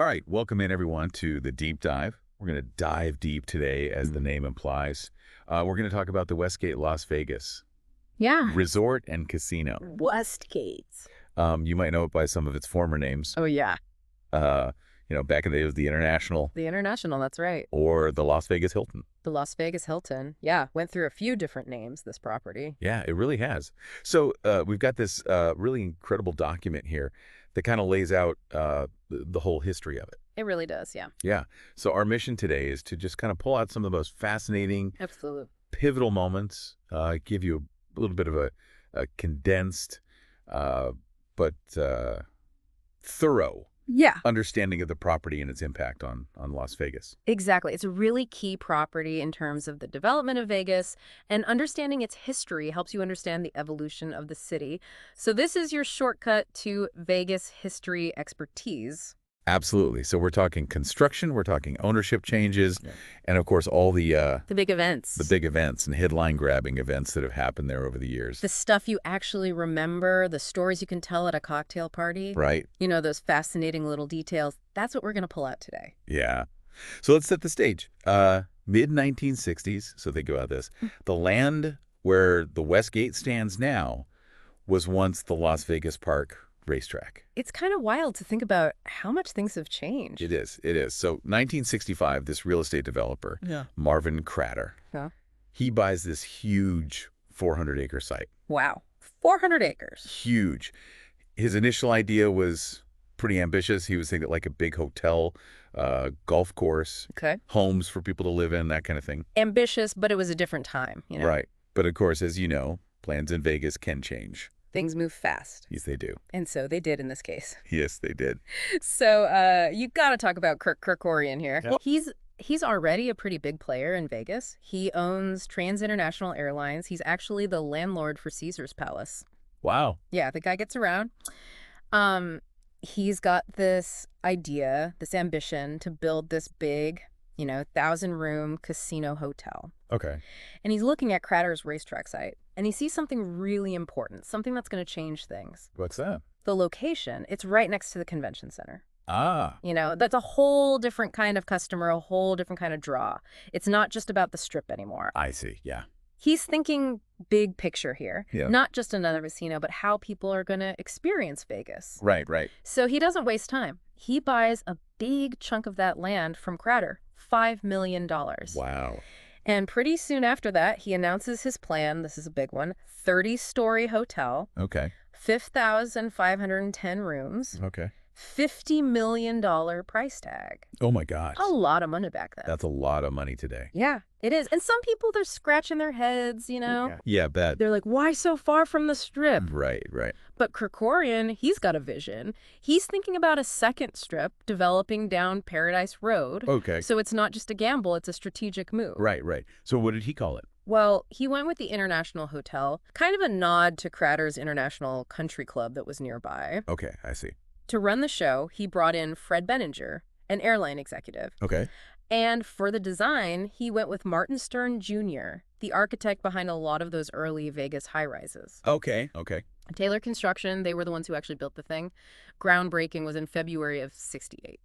All right, welcome in everyone to the deep dive. We're going to dive deep today, as the name implies. We're going to talk about the Westgate Las Vegas Yeah. resort and casino. Westgate. You might know it by some of its former names. Oh, yeah. Uh, back in the day, it was the International The International, that's right. or the Las Vegas Hilton. The Las Vegas Hilton. Yeah, went through a few different names, this property. Yeah, it really has. So we've got this really incredible document here that kind of lays out the whole history of it. It really does, yeah. Yeah. So our mission today is to just kind of pull out some of the most fascinating, Absolutely. pivotal moments, give you a little bit of a condensed but thorough Yeah. understanding of the property and its impact on Las Vegas. Exactly. It's a really key property in terms of the development of Vegas, and understanding its history helps you understand the evolution of the city. So this is your shortcut to Vegas history expertise. Absolutely. So we're talking construction, we're talking ownership changes, and of course all The big events. the big events and headline-grabbing events that have happened there over the years. The stuff you actually remember, the stories you can tell at a cocktail party. Right? You know, those fascinating little details. That's what we're going to pull out today. Yeah. So let's set the stage. Mid-1960s, so think about this. The land where the Westgate stands now was once the Las Vegas Park racetrack. It's kind of wild to think about how much things have changed. It is. It is. So 1965, this real estate developer, Marvin Crater, Yeah. he buys this huge 400-acre site. Wow. 400 acres. Huge. His initial idea was pretty ambitious. He was thinking like a big hotel, golf course, Okay. homes for people to live in, that kind of thing. Ambitious, but it was a different time, you know. Right. But of course, as you know, plans in Vegas can change. Things move fast. Yes, they do. And so they did in this case. Yes, they did. So you got to talk about Kirkorian here. Yep. He's already a pretty big player in Vegas. He owns Trans International Airlines. He's actually the landlord for Caesar's Palace. Wow. Yeah, the guy gets around. He's got this idea, this ambition to build this big, 1,000-room casino hotel. Okay. And he's looking at Crater's racetrack site, and he sees something really important, something that's going to change things. What's that? The location, it's right next to the convention center. Ah. That's a whole different kind of customer, a whole different kind of draw. It's not just about the strip anymore. I see. Yeah. He's thinking big picture here, Yeah. not just another casino, but how people are going to experience Vegas. Right, right. So he doesn't waste time. He buys a big chunk of that land from Crater, $5 million. Wow. And pretty soon after that, he announces his plan. This is a big one. 30-story hotel, Okay. 5,510 rooms, Okay. $50 million price tag. Oh my gosh. A lot of money back then. That's a lot of money today. Yeah, it is. And some people, they're scratching their heads, Yeah, bet. They're like, why so far from the strip? Right, right. But Kirkorian, he's got a vision. He's thinking about a second strip developing down Paradise Road. Okay. So it's not just a gamble, it's a strategic move. Right, right. So what did he call it? Well, he went with the International Hotel, kind of a nod to Crater's International Country Club that was nearby. Okay, I see. To run the show, he brought in Fred Benninger, an airline executive. Okay. And for the design, he went with Martin Stern Jr., the architect behind a lot of those early Vegas high-rises. Okay. Okay. Taylor Construction, they were the ones who actually built the thing. Groundbreaking was in February of '68.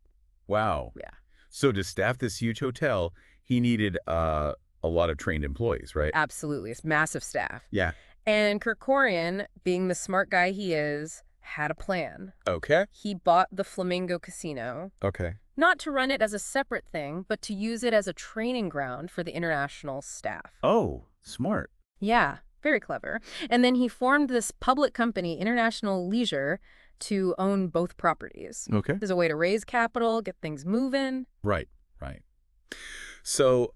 Wow. Yeah. So to staff this huge hotel, he needed a lot of trained employees, right? Absolutely. It's massive staff. Yeah. And Kirkorian, being the smart guy he is, had a plan. Okay. He bought the Flamingo Casino, Okay. not to run it as a separate thing, but to use it as a training ground for the international staff. Oh, smart. Yeah, very clever. And then he formed this public company, International Leisure, to own both properties. Okay. There's a way to raise capital, get things moving. Right, right. So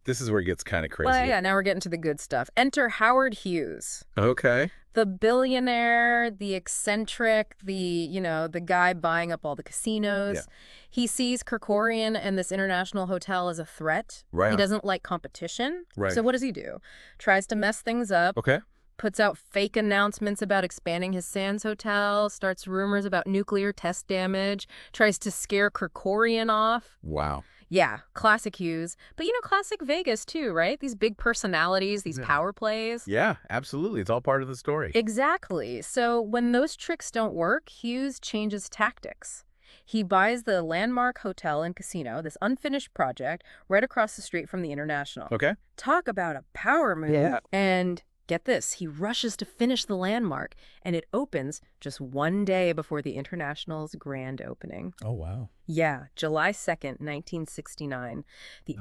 this is where it gets kind of crazy. Well, yeah, now we're getting to the good stuff. Enter Howard Hughes. Okay. The billionaire, the eccentric, the guy buying up all the casinos. Yeah. He sees Kirkorian and this international hotel as a threat. Right. He doesn't like competition. Right. So what does he do? Tries to mess things up. Okay. Puts out fake announcements about expanding his Sands Hotel, starts rumors about nuclear test damage, tries to scare Kirkorian off. Wow. Yeah, classic Hughes. But, classic Vegas, too, right? These big personalities, these power plays. Yeah, absolutely. It's all part of the story. Exactly. So when those tricks don't work, Hughes changes tactics. He buys the Landmark Hotel and Casino, this unfinished project, right across the street from the International. Okay. Talk about a power move. Yeah. And get this, he rushes to finish the Landmark, and it opens just one day before the International's grand opening. Oh, wow. Yeah, July 2nd, 1969. The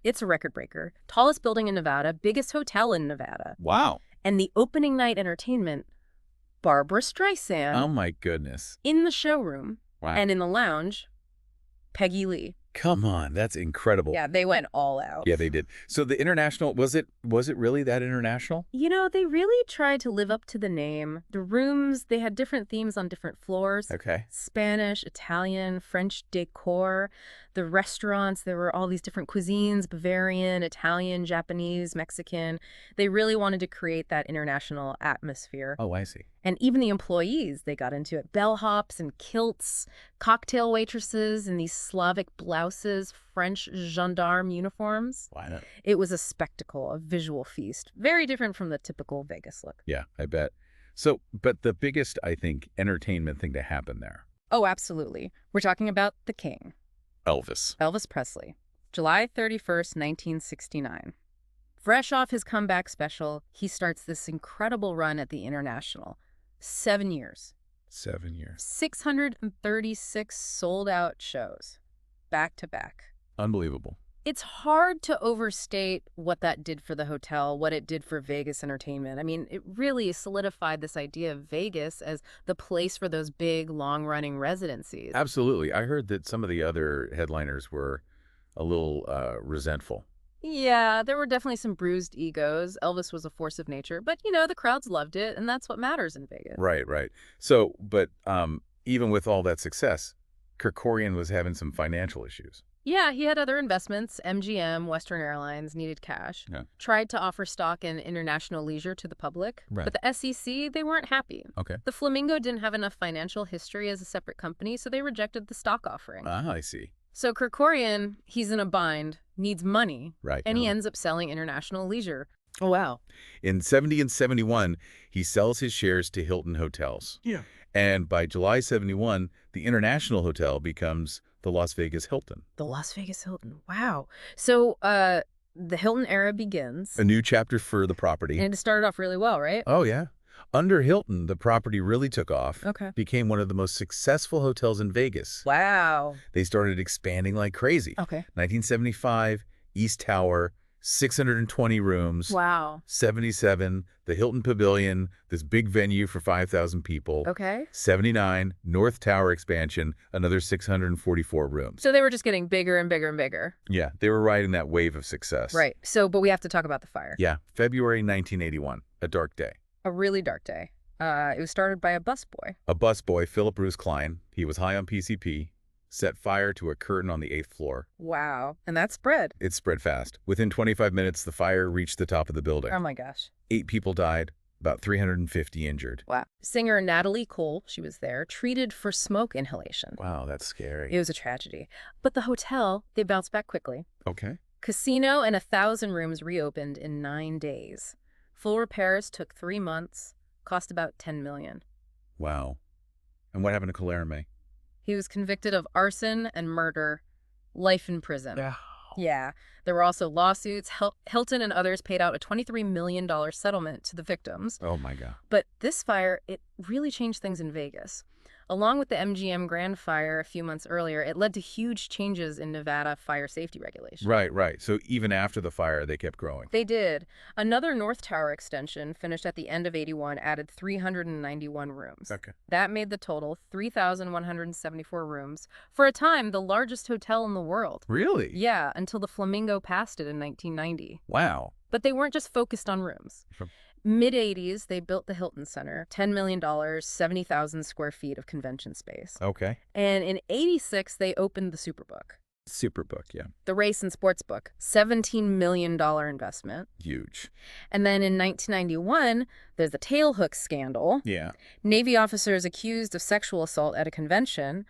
it's a record breaker. Tallest building in Nevada, biggest hotel in Nevada. Wow. And the opening night entertainment, Barbara Streisand. Oh, my goodness. In the showroom. Wow. And in the lounge, Peggy Lee. Come on, that's incredible. Yeah, they went all out. Yeah, they did. So the International, was it really that international? You know, they really tried to live up to the name. The rooms, they had different themes on different floors. Okay. Spanish, Italian, French decor. The restaurants, there were all these different cuisines, Bavarian, Italian, Japanese, Mexican. They really wanted to create that international atmosphere. Oh, I see. And even the employees, they got into it. Bellhops and kilts, cocktail waitresses in these Slavic blouses, French gendarme uniforms. Why not? It was a spectacle, a visual feast. Very different from the typical Vegas look. Yeah, I bet. So, but the biggest, I think, entertainment thing to happen there. Oh, absolutely. We're talking about the king. Elvis Presley. July 31st, 1969. Fresh off his comeback special, he starts this incredible run at the International. 7 years. 7 years. 636 sold-out shows. Back to back. Unbelievable. It's hard to overstate what that did for the hotel, what it did for Vegas entertainment. I mean, it really solidified this idea of Vegas as the place for those big, long-running residencies. Absolutely. I heard that some of the other headliners were a little resentful. Yeah, there were definitely some bruised egos. Elvis was a force of nature, but, you know, the crowds loved it, and that's what matters in Vegas. Right, right. So, but even with all that success, Kerkorian was having some financial issues. Yeah, he had other investments. MGM, Western Airlines needed cash. Yeah. Tried to offer stock in International Leisure to the public. Right. But the SEC, they weren't happy. Okay. The Flamingo didn't have enough financial history as a separate company, so they rejected the stock offering. Ah, I see. So Kerkorian, he's in a bind, needs money. Right. And he ends up selling International Leisure. Oh, wow. In 70 and 71, he sells his shares to Hilton Hotels. Yeah. And by July 71, the International Hotel becomes the Las Vegas Hilton. The Las Vegas Hilton. Wow. So the Hilton era begins. A new chapter for the property. And it started off really well, right? Oh, yeah. Under Hilton, the property really took off. Okay. Became one of the most successful hotels in Vegas. Wow. They started expanding like crazy. Okay. 1975, East Tower, 620 rooms. Wow. 77, the Hilton Pavilion, this big venue for 5,000 people. Okay. 79, North Tower expansion, another 644 rooms. So they were just getting bigger and bigger and bigger. Yeah, they were riding that wave of success. Right. So, but we have to talk about the fire. Yeah, February 1981, a dark day. A really dark day. It was started by a busboy. A busboy, Philip Bruce Klein, he was high on PCP, set fire to a curtain on the 8th floor. Wow. And that spread. It spread fast. Within 25 minutes, the fire reached the top of the building. Oh my gosh. 8 people died, about 350 injured. Wow. Singer Natalie Cole, she was there, treated for smoke inhalation. Wow, that's scary. It was a tragedy. But the hotel, they bounced back quickly. Okay. Casino and 1,000 rooms reopened in 9 days. Full repairs took 3 months, cost about $10 million. Wow. And what happened to Calerme? He was convicted of arson and murder, life in prison. Yeah. Yeah. There were also lawsuits. Hilton and others paid out a $23 million settlement to the victims. Oh, my God. But this fire, it really changed things in Vegas. Along with the MGM Grand Fire a few months earlier, it led to huge changes in Nevada fire safety regulations. Right, right. So even after the fire, they kept growing. They did. Another North Tower extension, finished at the end of 81, added 391 rooms. Okay. That made the total 3,174 rooms. For a time, the largest hotel in the world. Really? Yeah, until the Flamingo passed it in 1990. Wow. But they weren't just focused on rooms. Mid-'80s, they built the Hilton Center, $10 million, 70,000 square feet of convention space. Okay. And in 86, they opened the Superbook. Superbook, yeah. The race and sports book, $17 million investment. Huge. And then in 1991, there's the tailhook scandal. Yeah. Navy officers accused of sexual assault at a convention.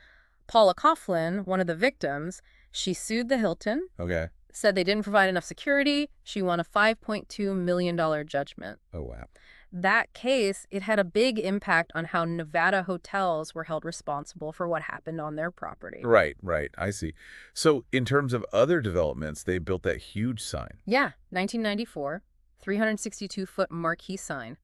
Paula Coughlin, one of the victims, she sued the Hilton, Okay. said they didn't provide enough security. She won a $5.2 million judgment. Oh, wow. That case, it had a big impact on how Nevada hotels were held responsible for what happened on their property. Right, right. I see. So in terms of other developments, they built that huge sign. Yeah, 1994, 362-foot marquee sign,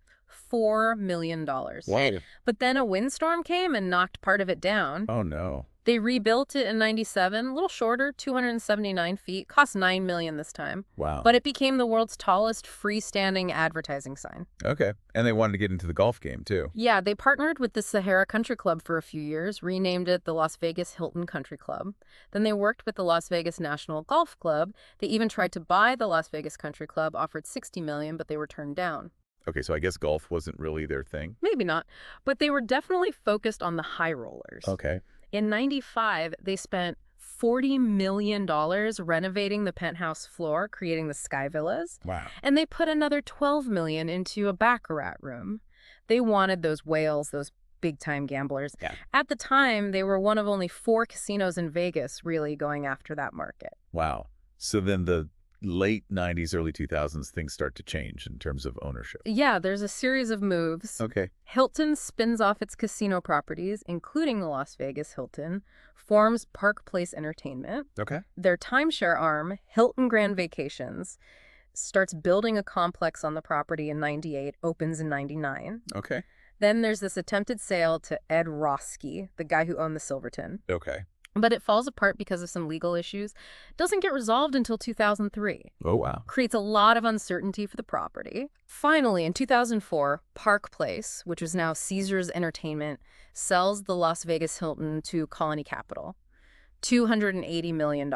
$4 million. Wow. But then a windstorm came and knocked part of it down. Oh, no. They rebuilt it in 97, a little shorter, 279 feet, cost $9 million this time. Wow. But it became the world's tallest freestanding advertising sign. Okay. And they wanted to get into the golf game, too. Yeah, they partnered with the Sahara Country Club for a few years, renamed it the Las Vegas Hilton Country Club. Then they worked with the Las Vegas National Golf Club. They even tried to buy the Las Vegas Country Club, offered $60 million, but they were turned down. Okay, so I guess golf wasn't really their thing. Maybe not, but they were definitely focused on the high rollers. Okay. In 95, they spent $40 million renovating the penthouse floor, creating the Sky Villas. Wow. And they put another $12 million into a baccarat room. They wanted those whales, those big-time gamblers. Yeah. At the time, they were one of only 4 casinos in Vegas really going after that market. Wow. So then the late 90s, early 2000s, things start to change in terms of ownership. Yeah, there's a series of moves. Okay. Hilton spins off its casino properties, including the Las Vegas Hilton, forms Park Place Entertainment. Okay. Their timeshare arm, Hilton Grand Vacations, starts building a complex on the property in 98, opens in 99. Okay. Then there's this attempted sale to Ed Roski, the guy who owned the Silverton. Okay. But it falls apart because of some legal issues. Doesn't get resolved until 2003. Oh, wow. Creates a lot of uncertainty for the property. Finally, in 2004, Park Place, which was now Caesars Entertainment, sells the Las Vegas Hilton to Colony Capital. $280 million.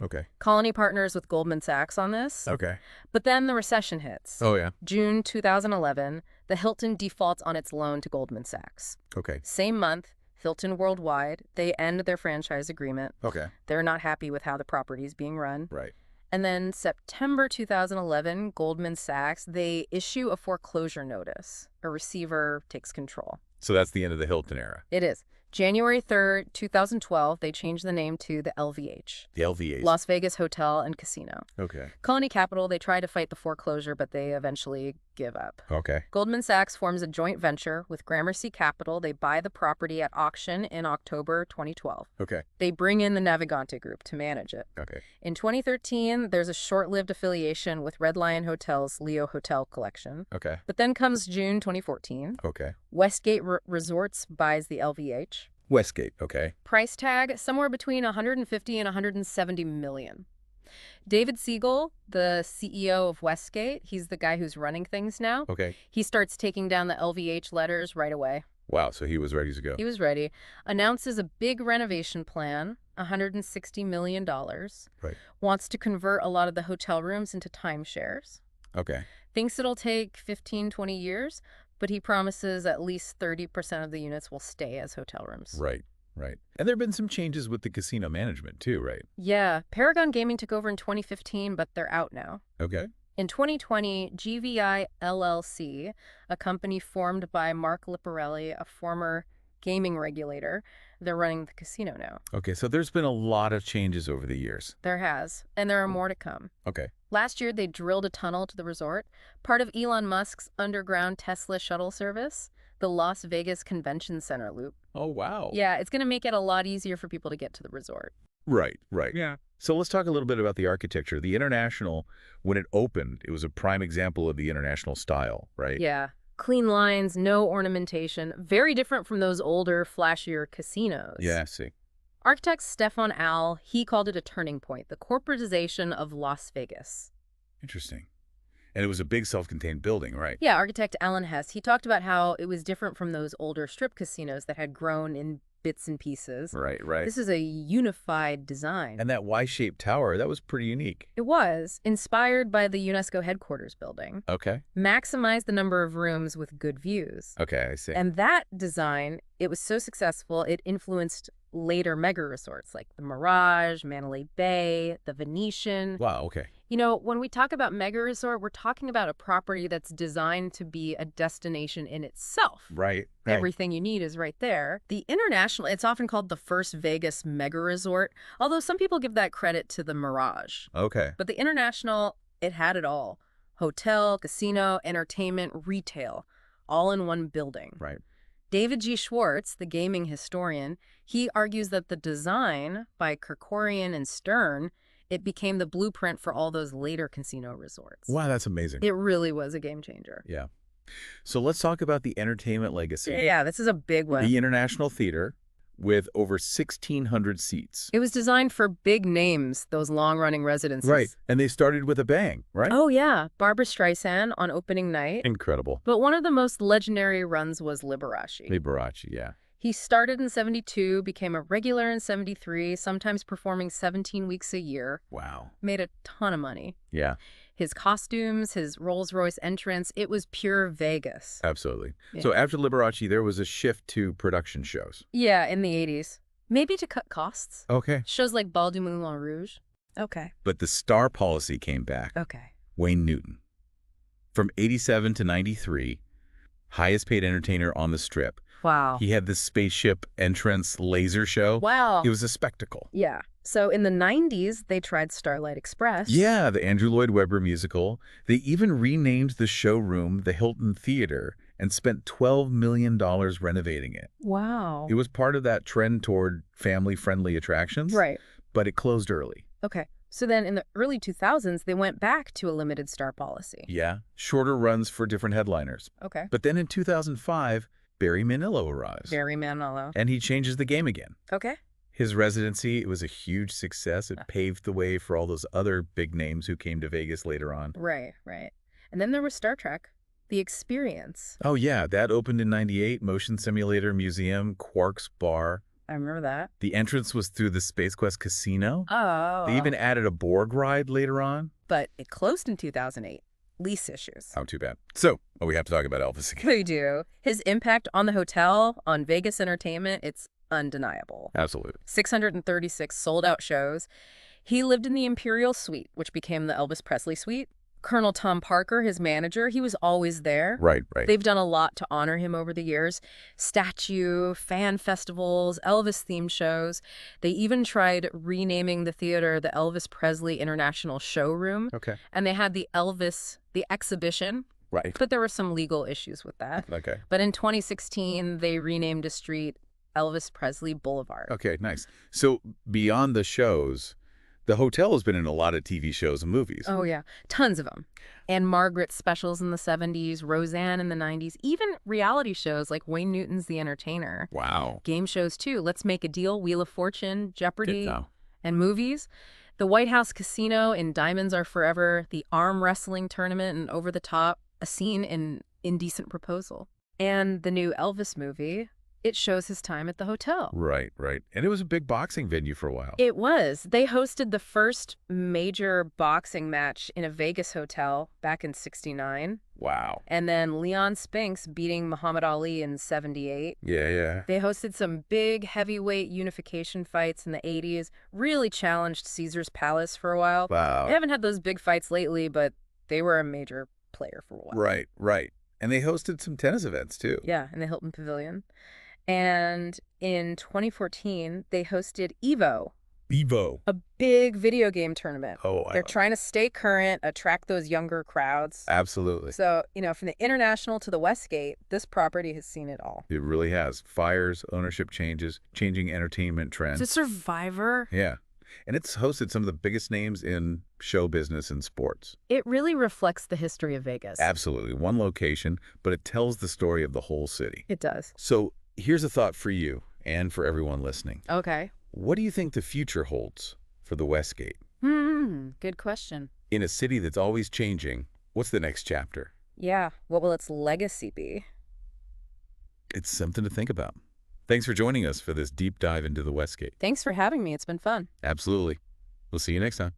Okay. Colony partners with Goldman Sachs on this. Okay. But then the recession hits. Oh, yeah. June 2011, the Hilton defaults on its loan to Goldman Sachs. Okay. Same month, Hilton Worldwide, they end their franchise agreement. Okay. They're not happy with how the property is being run. Right. And then September 2011, Goldman Sachs, they issue a foreclosure notice. A receiver takes control. So that's the end of the Hilton era. It is. January 3rd, 2012, they changed the name to the LVH. The LVAs. Las Vegas Hotel and Casino. Okay. Colony Capital, they try to fight the foreclosure, but they eventually give up. Okay. Goldman Sachs forms a joint venture with Gramercy Capital. They buy the property at auction in October 2012. Okay. They bring in the Navigante Group to manage it. Okay. In 2013, there's a short-lived affiliation with Red Lion Hotel's Leo Hotel Collection. Okay. But then comes June 2014. Okay. Westgate Resorts buys the LVH. Westgate. Okay. Price tag, somewhere between 150 and 170 million. David Siegel, the CEO of Westgate, he's the guy who's running things now. Okay. He starts taking down the LVH letters right away. Wow. So he was ready to go. He was ready. Announces a big renovation plan, $160 million. Right. Wants to convert a lot of the hotel rooms into timeshares. Okay. Thinks it'll take 15, 20 years, but he promises at least 30% of the units will stay as hotel rooms. Right. Right. And there have been some changes with the casino management too, right? Yeah. Paragon Gaming took over in 2015, but they're out now. Okay. In 2020, GVI LLC, a company formed by Mark Liparelli, a former gaming regulator, they're running the casino now. Okay. So there's been a lot of changes over the years. There has, and there are more to come. Okay. Last year, they drilled a tunnel to the resort, part of Elon Musk's underground Tesla shuttle service, the Las Vegas Convention Center loop. Oh, wow. Yeah, it's going to make it a lot easier for people to get to the resort. Right. Right. Yeah. So let's talk a little bit about the architecture. The International, when it opened, it was a prime example of the International style, right? Yeah. Clean lines, no ornamentation. Very different from those older, flashier casinos. Yeah, I see. Architect Stefan Al, he called it a turning point, the corporatization of Las Vegas. Interesting. And it was a big self-contained building, right? Yeah, architect Alan Hess, he talked about how it was different from those older strip casinos that had grown in bits and pieces. Right, right. This is a unified design. And that Y-shaped tower, that was pretty unique. It was, inspired by the UNESCO headquarters building. Okay. Maximized the number of rooms with good views. Okay, I see. And that design, it was so successful, it influenced later mega resorts like the Mirage, Mandalay Bay, the Venetian. Wow, okay. You know, when we talk about mega resort, we're talking about a property that's designed to be a destination in itself. Right, right. Everything you need is right there. The International, it's often called the first Vegas mega resort, although some people give that credit to the Mirage. Okay. But the International, it had it all. Hotel, casino, entertainment, retail, all in one building. Right. David G. Schwartz, the gaming historian, he argues that the design by Kerkorian and Stern, it became the blueprint for all those later casino resorts. Wow, that's amazing. It really was a game changer. Yeah. So let's talk about the entertainment legacy. Yeah, this is a big one. The International Theater with over 1,600 seats. It was designed for big names, those long-running residencies. Right. And they started with a bang, right? Oh, yeah. Barbra Streisand on opening night. Incredible. But one of the most legendary runs was Liberace. Liberace, yeah. He started in 72, became a regular in 73, sometimes performing 17 weeks a year. Wow. Made a ton of money. Yeah, His costumes, his Rolls-Royce entrance, it was pure Vegas. absolutely. Yeah. So after Liberace, there was a shift to production shows. Yeah, in the 80s. Maybe to cut costs. Okay. Shows like Bal du Moulin Rouge. Okay. But the star policy came back. Okay. Wayne Newton. From 87 to 93, highest paid entertainer on the Strip. Wow. He had this spaceship entrance laser show. Wow. It was a spectacle. Yeah. So in the 90s, they tried Starlight Express. Yeah, the Andrew Lloyd Webber musical. They even renamed the showroom the Hilton Theater and spent $12 million renovating it. Wow. It was part of that trend toward family-friendly attractions. Right. But it closed early. Okay. So then in the early 2000s, they went back to a limited star policy. Yeah, shorter runs for different headliners. Okay. But then in 2005, Barry Manilow arrives. Very Manilow. And he changes the game again. Okay. His residency, it was a huge success. It paved the way for all those other big names who came to Vegas later on. Right, right. And then there was Star Trek, The Experience. Oh, yeah, that opened in 98, Motion Simulator Museum, Quark's Bar. I remember that. The entrance was through the Space Quest Casino. Oh. They even added a Borg ride later on. But it closed in 2008. Lease issues. Oh, too bad. So, we have to talk about Elvis again. We do. His impact on the hotel, on Vegas entertainment, it's undeniable. Absolutely. 636 sold-out shows. He lived in the Imperial Suite, which became the Elvis Presley Suite. Colonel Tom Parker, his manager, he was always there. Right, right. They've done a lot to honor him over the years. Statue, fan festivals, Elvis-themed shows. They even tried renaming the theater the Elvis Presley International Showroom. Okay. And they had the exhibition. Right. But there were some legal issues with that. Okay. But in 2016, they renamed a street Elvis Presley Boulevard. Okay, nice. So beyond the shows, the hotel has been in a lot of TV shows and movies. Oh, yeah. Tons of them. And Margaret specials in the 70s, Roseanne in the 90s, even reality shows like Wayne Newton's The Entertainer. Wow. Game shows, too. Let's Make a Deal, Wheel of Fortune, Jeopardy, No. and movies. The White House Casino in Diamonds Are Forever, the arm wrestling tournament in Over the Top, a scene in Indecent Proposal. And the new Elvis movie, it shows his time at the hotel. Right, right. And it was a big boxing venue for a while. It was. They hosted the first major boxing match in a Vegas hotel back in '69. Wow. And then Leon Spinks beating Muhammad Ali in '78. Yeah, yeah. They hosted some big heavyweight unification fights in the '80s, really challenged Caesar's Palace for a while. Wow. They haven't had those big fights lately, but they were a major player for a while. Right, right. And they hosted some tennis events, too. Yeah, in the Hilton Pavilion. And in 2014, they hosted EVO, Evo. a big video game tournament. Oh, They're trying to stay current, attract those younger crowds. absolutely. So, from the International to the Westgate, this property has seen it all. It really has. Fires, ownership changes, changing entertainment trends. It's a Survivor. Yeah. And it's hosted some of the biggest names in show business and sports. It really reflects the history of Vegas. Absolutely. One location, but it tells the story of the whole city. It does. So here's a thought for you and for everyone listening. Okay. What do you think the future holds for the Westgate? Good question. In a city that's always changing, what's the next chapter? Yeah. What will its legacy be? It's something to think about. Thanks for joining us for this deep dive into the Westgate. Thanks for having me. It's been fun. Absolutely. We'll see you next time.